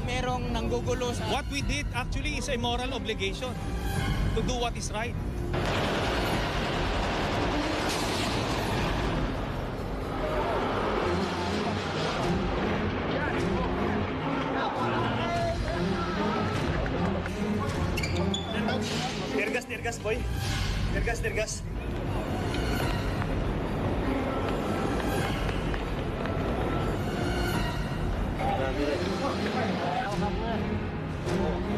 Merong nanggugulo sa... What we did actually is a moral obligation to do what is right. Tirgas, boy. Tirgas.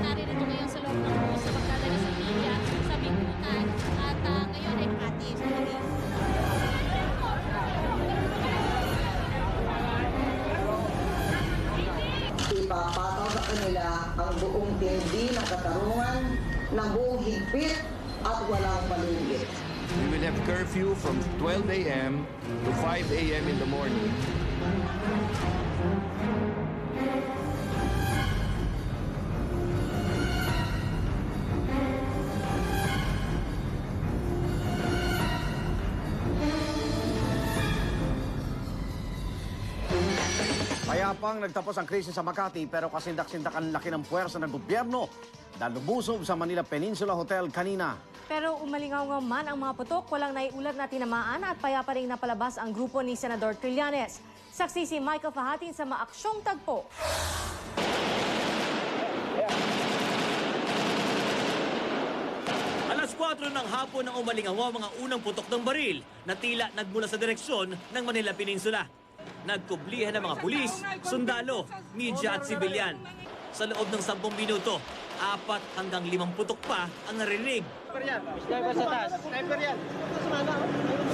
Naririto ngayon sa loob ng bus sa pagdadala sa media sa Bingkutan at ngayon ay Makati. Ipapataw sa kanila ang buong tindi ng katarungan, ng buong higpit at walang malugit. We will have curfew from 12 a.m. to 5 a.m. in the morning. Mayapang nagtapos ang krisis sa Makati pero kasindak-sindak ang laki ng puwersa ng gobyerno na lumusob sa Manila Peninsula Hotel kanina. Pero umalingaw man ang mga putok, walang naiulat na tinamaan at payapa ring napalabas ang grupo ni Senador Trillanes. Saksi si Michael Fahatin sa maaksyong tagpo. Alas 4 ng hapon ang umalingaw mga unang putok ng baril na tila nagmula sa direksyon ng Manila Peninsula. Nagkublihan ng mga pulis, sundalo, media at sibilyan. Sa loob ng 10 minuto, 4 hanggang 5 putok pa ang narinig.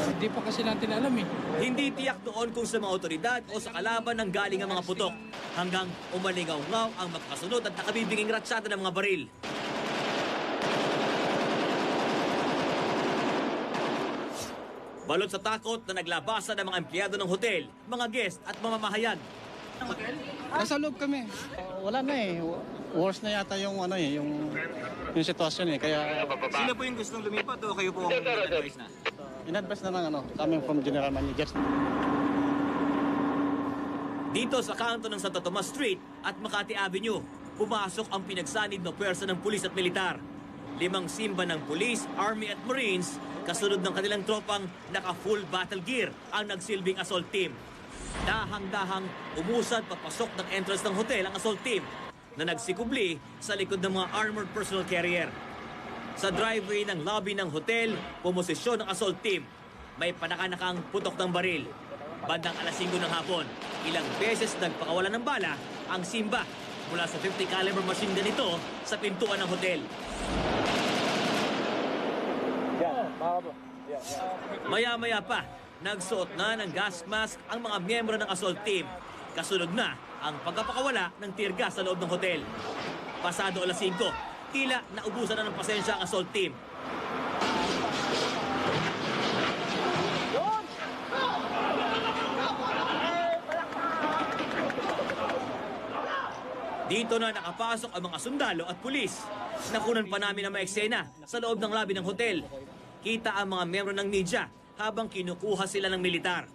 Hindi pa kasi natin alam eh. Hindi tiyak doon kung sa mga otoridad o sa kalaban ng galing ang mga putok. Hanggang umalingaw-ngaw ang magkasunod at nakabibinging ratsyada ng mga baril. Balot sa takot na naglabasan ng mga empleyado ng hotel, mga guest at mamamahayag. Nasa loob kami. Wala na eh. Worse na yata yung sitwasyon eh. Kaya Sila po yung gustong lumipat o kayo po ang in-advise na? in-advise na lang coming from general managers. Dito sa kanto ng Santo Tomas Street at Makati Avenue, pumasok ang pinagsanib na pwersa ng pulis at militar. 5 simba ng pulis, army at marines, kasunod ng kanilang tropang naka-full battle gear ang nagsilbing assault team. Dahang-dahang umusad papasok ng entrance ng hotel ang assault team na nagsikubli sa likod ng mga armored personal carrier. Sa driveway ng lobby ng hotel, pumosisyon ng assault team. May panakanakang putok ng baril. Bandang alas 5 ng hapon, ilang beses nagpakawalan ng bala ang simba mula sa 50 caliber machine gun nito sa pintuan ng hotel. Maya-maya pa, nagsuot na ng gas mask ang mga miyembro ng assault team. Kasunod na ang pagkapakawala ng tear gas sa loob ng hotel. Pasado alas 5, tila naubusan na ng pasensya ang assault team. Dito na nakapasok ang mga sundalo at pulis. Nakunan pa namin ang mga eksena sa loob ng lobby ng hotel. Kita ang mga miyembro ng media habang kinukuha sila ng militar.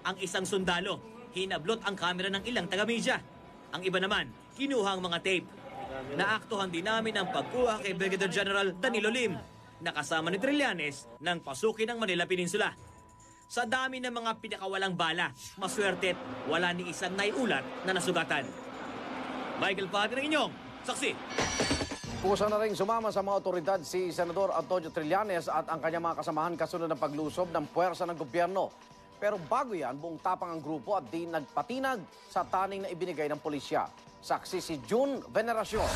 Ang isang sundalo, hinablot ang kamera ng ilang taga-media. Ang iba naman, kinuha ang mga tape. Naaktuhan din namin ang pagkuha kay Brigadier General Danilo Lim, nakasama ni Trillanes ng pasukin ng Manila Peninsula. Sa dami ng mga pinakawalang bala, maswerte't wala ni isang naiulat na nasugatan. Michael Fahatin ng inyong saksi. Kusa na rin sumama sa mga otoridad si Senador Antonio Trillanes at ang kanyang mga kasamahan kasunod ng paglusob ng puwersa ng gobyerno. Pero bago yan, buong tapang ang grupo at di nagpatinag sa taning na ibinigay ng pulisya. Saksi si June Veneracion.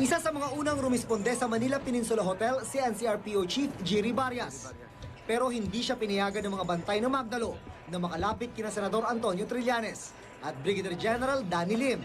Isa sa mga unang rumisponde sa Manila Peninsula Hotel si NCRPO Chief Jerry Barrias. Pero hindi siya pinayagan ng mga bantay ng Magdalo na makalapit kina Senador Antonio Trillanes at Brigadier General Danny Lim.